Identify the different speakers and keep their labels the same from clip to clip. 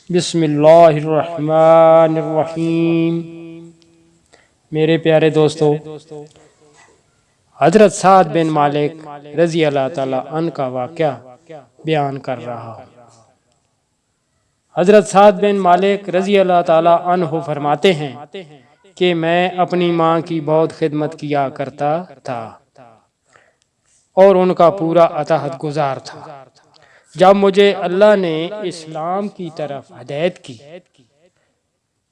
Speaker 1: بسم اللہ الرحمن الرحیم۔ میرے پیارے دوستو، حضرت سعد بن مالک رضی اللہ تعالی عنہ کا واقعہ بیان کر رہا ہوں۔ حضرت سعد بن مالک رضی اللہ تعالی عنہ فرماتے ہیں کہ میں اپنی ماں کی بہت خدمت کیا کرتا تھا اور ان کا پورا اطاعت گزار تھا۔ جب مجھے اللہ نے اسلام کی طرف ہدایت کی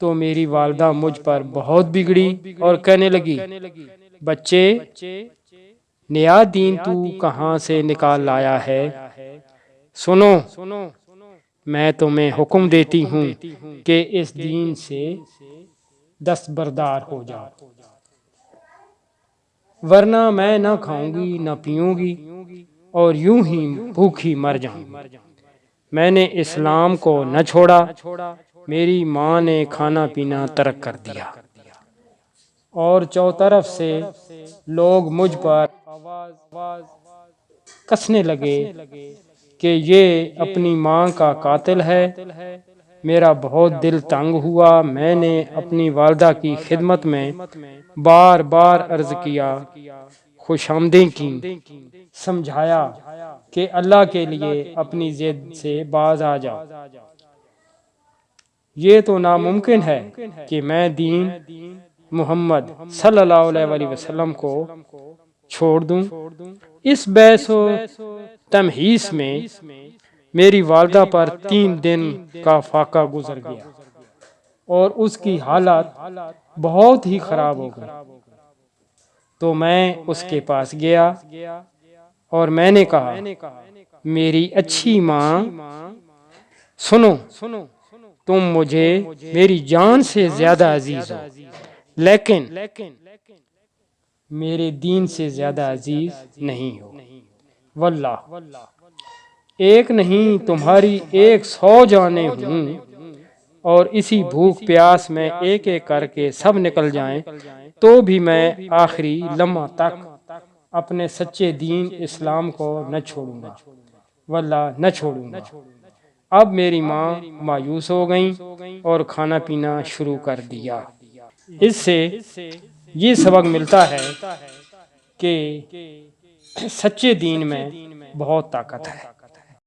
Speaker 1: تو میری والدہ مجھ پر بہت بگڑی اور کہنے لگی، بچے، نیا دین تو کہاں سے نکال لایا ہے؟ سنو، میں تمہیں حکم دیتی ہوں کہ اس دین سے دستبردار ہو جاؤ، ورنہ میں نہ کھاؤں گی نہ پیوں گی اور یوں ہی بھوکھی مر جاؤں گی۔ میں نے اسلام کو نہ چھوڑا، میری ماں نے کھانا پینا ترک کر دیا اور چوطرف سے لوگ مجھ پر آواز کسنے لگے کہ یہ اپنی ماں کا قاتل ہے۔ میرا بہت دل تنگ ہوا، میں نے اپنی والدہ کی خدمت میں بار بار عرض کیا، خوشامدیں کی، سمجھایا کہ اللہ کے لیے اپنی ضد سے باز آ جاؤ۔ یہ تو ناممکن ہے کہ میں دین محمد صلی اللہ علیہ وسلم کو چھوڑ دوں۔ اس بحث و تمہیس میں میری والدہ پر 3 دن کا فاقہ گزر گیا اور اس کی حالت بہت ہی خراب ہو گئی۔ تو میں اس کے پاس گیا اور میں نے کہا، میری اچھی ماں، سنو، تم مجھے میری جان سے زیادہ عزیز ہو، لیکن میرے دین سے زیادہ عزیز نہیں ہو۔ واللہ، ایک نہیں تمہاری 100 جانیں ہوں، اور اسی بھوک پیاس میں ایک ایک کر کے سب نکل جائیں تو بھی میں آخری لمحہ تک اپنے سچے دین اسلام کو نہ چھوڑوں گا، واللہ نہ چھوڑوں گا۔ اب میری ماں مایوس ہو گئیں اور کھانا پینا شروع کر دیا۔ اس سے یہ سبق ملتا ہے کہ سچے دین میں بہت طاقت ہے۔